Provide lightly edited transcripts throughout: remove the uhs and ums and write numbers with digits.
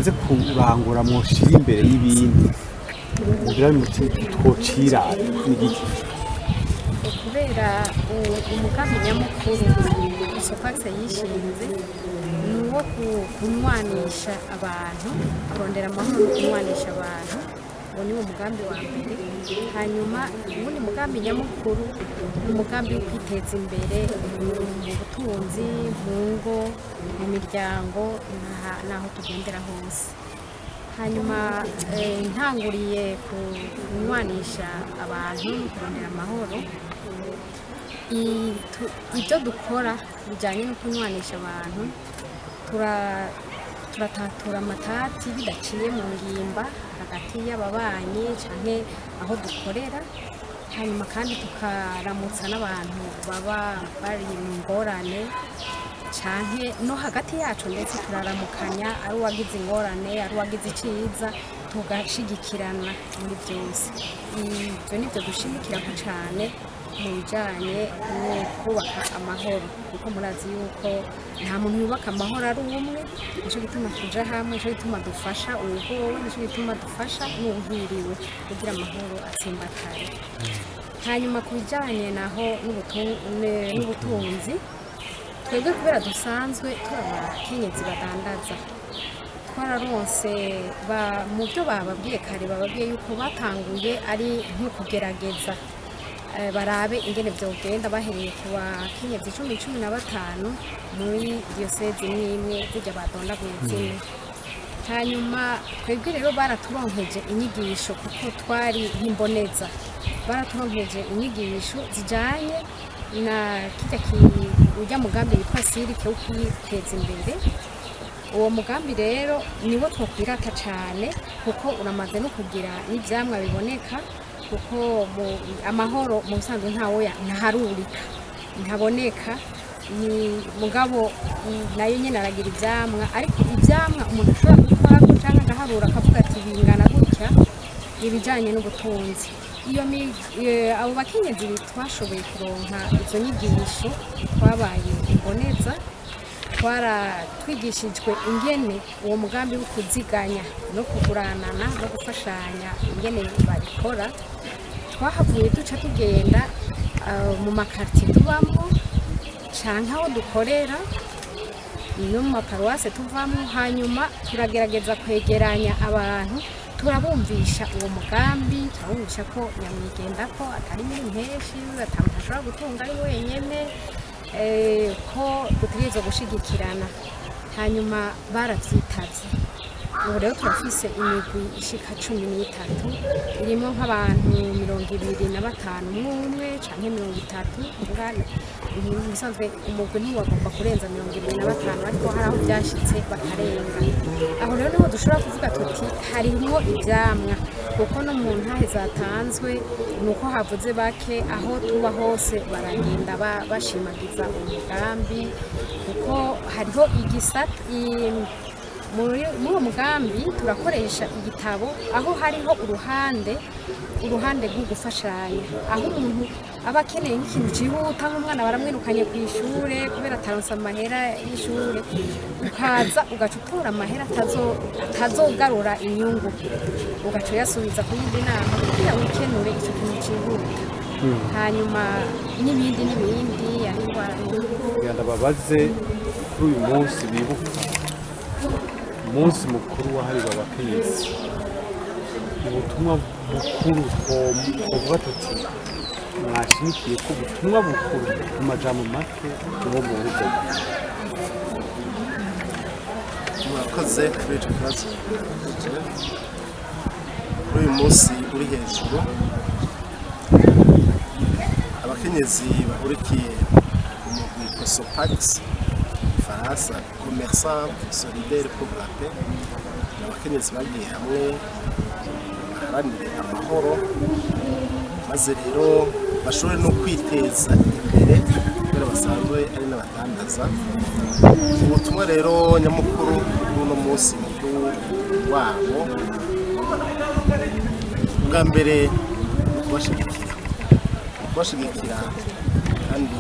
mumaze kurangura mwoshira imbere y'ibindi mugira muti twocira n'igiki kubera umugambi nyamukuru Sopax yishinze ni uwo kunwanisha abantu, kurondera amahoro no kunwanisha abantu. Uwo ni wo mugambi wa mbere. Hanyuma ubundi mugambi nyamukuru ni umugambi wo kwiteza imbere mu butunzi, mu ngo, mu miryango n'aho tugendera hose. Hanyuma ntanguriye kunwanisha abantu, kurondera amahoro. Ibyo dukora bijyanye no kunwanisha abantu, turatatura amatati bidaciye mu ngimba hagati y'ababanyi cyangwa aho dukorera. Hanyuma kandi tukaramutsa n'abantu baba bari mu ngorane cyane no hagati yacu, ndetse turaramukanya ari uwagize ingorane ari uwagize icyiza, tugashigikirana muri byose. Ibyo ni byo dushimikiraho cyane mu bijyanye no kubaka amahoro, kuko murazi yuko nta muntu yubaka amahoro ari umwe. Nicyo gituma tuja hamwe, nicyo gituma dufasha uwugowe, nicyo gituma dufasha n'uwuhiriwe kugira amahoro atsimbatare. Hanyuma ku bijyanye naho n'ubutunzi, twebwe kubera dusanzwe turi abakenyezi badandaza, twararonse mu byo bababwiye kare, bababwiye yuko batanguye ari nko kugerageza barabe ingene vyogenda bahereye ku bakenyezi 15 muri diyosezi n'imwe zijya badondaguye zine. Hanyuma twebwe rero baraturonkeje inyigisho, kuko twari nk'imboneza, baraturonkeje inyigisho zijanye na ujya mugambi witwa sirike wo kwiteza imbere. Uwo mugambi rero niwo twokwirata cyane, kuko uramaze no kugira n'ivyamwa biboneka, kuko amahoro mu busanzwe ntaharurika, ntaboneka, ni mugabo nayo nyine aragira ivyamwa. Ariko ivyamwa umuntu ashobora gukora cyangwa agaharura akavuga ati bingana gutya, ibijyanye n'ubutunzi. Abo bakenyezi twashoboye kuronka izo nyigisho, twabaye imboneza, twaratwigishijwe ingene uwo mugambi wo kuziganya no kuguranana no gufashanya ingene babikora. Twahavuye duca tugenda mu makartier tubamo canke aho dukorera no mu maparuwase tuvamo. Hanyuma turagerageza kwegeranya abantu, turabumvisha uwo mugambi, turabumvisha ko nyamwigenda ko atari muri mpeshi, atamuntu ashobora gutunga ari wenyene, ko dutegerezwa gushigikirana. Hanyuma baravyitavye. Ubu rero turafise imigwi ishika 13 irimo nk'abantu 25 umwe canke 30 ngana. Bisanzwe umugwi ntiwagomba kurenza 25, ariko hari aho byashitse bakarenga. Aho rero niho dushobora kuvuga tuti harimwo ivyamwa, kuko no mu ntahe zatanzwe nuko havuze bake, aho tuba hose baragenda bashimagiza umugambi, kuko hariho igisata muri uwo mugambi. Turakoresha igitabo aho hariho uruhande rwo gufashanya, aho umuntu aba akeneye nk'ikintu cyihuta, nk'umwana baramwirukanye ku ishure kubera ataronse amahera y'ishure, ukaza ugaca utora amahera atazogarura inyungu, ugaca uyasubiza ku yindi nama kugira wikenure icyo kintu cyihuta. Hanyuma n'ibindi ari indwara. Ndababaze kuri uyu munsi bibuka umunsi mukuru wahariwe abakenyezi, ubutumwa bukuru twovuga tuti mwashimikiye ko ubutumwa bukuru mu majambo make uwo mu rugo. Murakoze kuri icyo kibazo. Kuri uyu munsi uri hejuru, abakenyezi bahurikiye mu mugwi Sopax Faransa Commerçants Solidaires pour la Paix, abakenyezi bagiye hamwe baharanire amahoro, maze rero bashobore no kwiteza imbere kubera basanzwe ari n'abadandaza. Ubutumwa rero nyamukuru bw'uno munsi mukuru wabo, bwa mbere kubashigikira kandi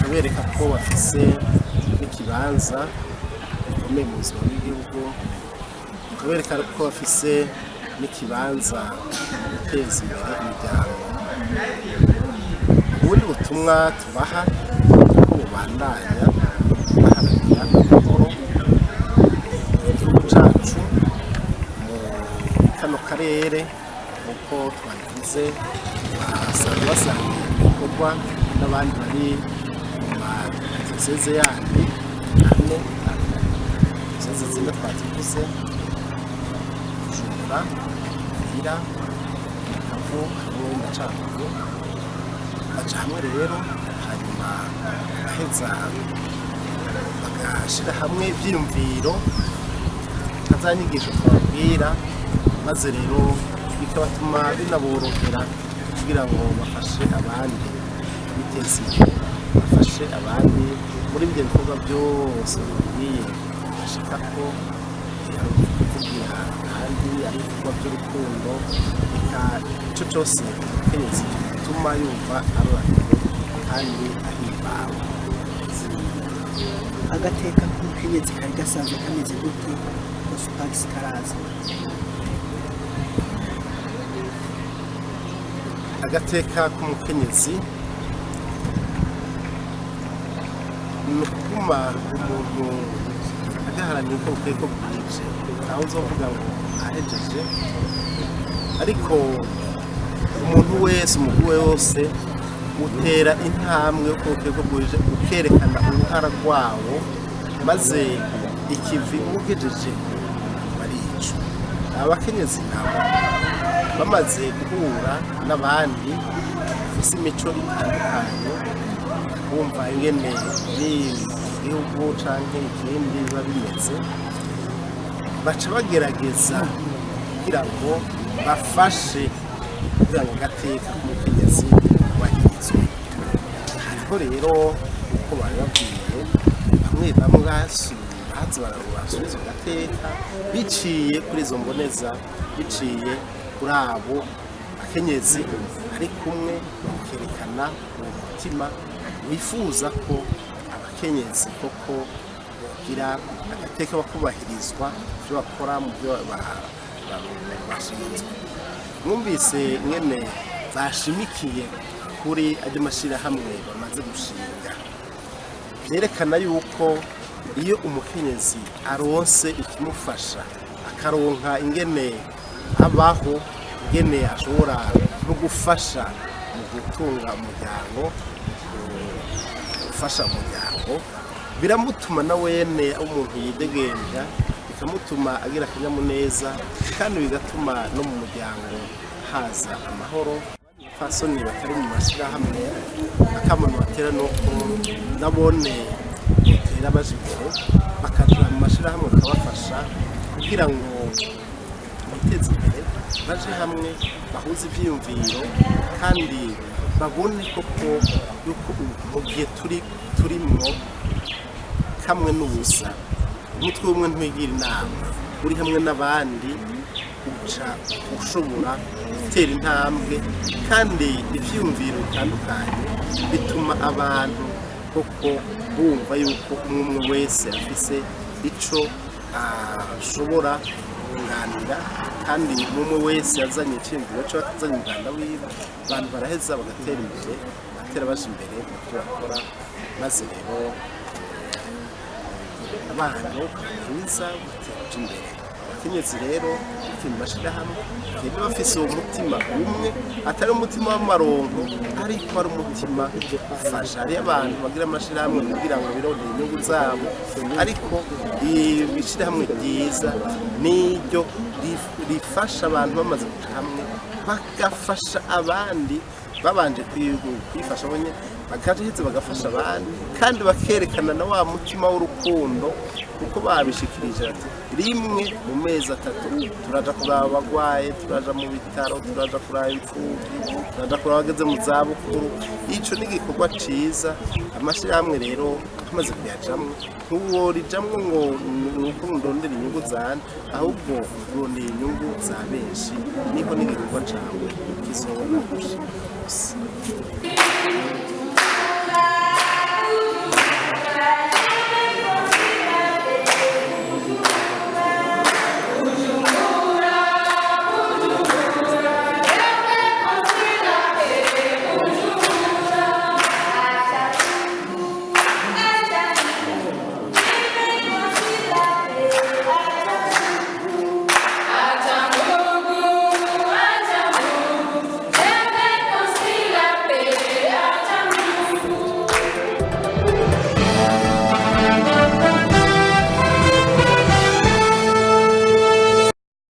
kubereka ko bafise n'ikibanza gikomeye mu buzima bw'igihugu, tubereka ko bafise n'ikibanza guteza imbere imiryango. Ubundi butumwa tubaha ko bubandanya baharanira amahoro mu gihugu cacu mu kano karere uko twabivuze basanzwe basangiye ibikorwa n'abandi bari mu madiyoseze yandi ane diyoseze zimwe twazivuze Bujumbura, Uvira, Bukavu hamwe na Cankuzo baja hamwe rero hanyuma bagaheza bagashira hamwe ivyiyumviro za nyigisho twababwira maze rero bikabatuma binaborohera kugira ngo bafashe abandi biteza imbere, bafashe abandi muri ibyo bikorwa byose bigiye bashika ko kugira kandi ari ibikorwa by'urukundo icyo cyose umukenyezi gituma yumva aroraniwe kandi ahimbawe. Agateka k'umukenyezi kari gasanzwe kameze gute Cospax karaza? Agateka k'umukenyezi ni ukuguma umuntu agaharanira uko bukwiye ko bwije, ntawe uzovuga ngo ahejeje, ariko umuntu wese umugwi wose utera intambwe uko bukwiye ko bwije ukerekana uruhara rwawo, maze ikivi ugejeje barico. Abakenyezi nabo bamaze guhura n'abandi bafise imico itandukanye, bumva ingene igihugu canke ikindi biba bimeze, baca bagerageza kugira ngo bafashe kugira ngo agateka k'umukenyezi kubahirizwe. Hariho rero uko bari babwiye bamwe bamwe baza barasubiza agateka biciye kuri izo mboneza, biciye kuri abo bakenyezi ari kumwe bakerekana umutima wifuza ko abakenyezi koko bagira agateka bakubahirizwa ibyo bakora mu byo bashinzwe. Mwumvise mwene bashimikiye kuri ajya mashyirahamwe bamaze gushinga, byerekana yuko iyo umukenyezi aronse ikimufasha akaronka ingene abaho, ingene ashobora no gufasha mu gutunga umuryango, gufasha umuryango, biramutuma na wene umuntu yidegenja, bikamutuma agira akanyamuneza, kandi bigatuma no mu muryango haza amahoro. Fasoni batari mu mashyirahamwe akamano batera nuko nabone batera baje imbere bakaja mu mashyirahamwe bakabafasha kugira ngo biteze imbere, baje hamwe bahuze ivyiyumviro kandi babone koko yuko mu gihe turimwo kamwe n'ubusa, umutwe umwe ntwigira inama, uri hamwe n'abandi uca ushobora gutera intambwe, kandi ivyiyumviro bitandukanye bituma abantu koko bumva yuko umwe wese afise ico ashobora kunganira, kandi umwe wese yazanye iciyumviro cyo yazanye umuganda wiwe, abantu baraheza bagatera imbere, batera baje imbere mu byo bakora, maze rero abantu bwiza batera imbere. Abakenyezi rero ikintu bashirahamwe rero bafise uwo mutima umwe, atari umutima w'amaronko, ariko ari umutima ufasha. Hari abantu bagira amashirahamwe kugira ngo birondere inyungu zabo, ariko ibishirahamwe ryiza niryo rifasha abantu bamaze kuja hamwe bagafasha abandi, babanje kwifasha bonyene bagaheza bagafasha abandi, kandi bakerekana na wa mutima w'urukundo, kuko babishikirije ati rimwe mu mezi 3 turaja kuraba abagwaye, turaja mu bitaro, turaja kuraba imfuvyi, turaja kuraba abageze mu zabukuru. Ico ni igikorwa ciza. Amashirahamwe rero tumaze kuyajamwo, ntuworijamwo ngo nuko ndondera inyungu zane, ahubwo urondera inyungu za benshi, niko n'igikorwa cawe kizobona gushika.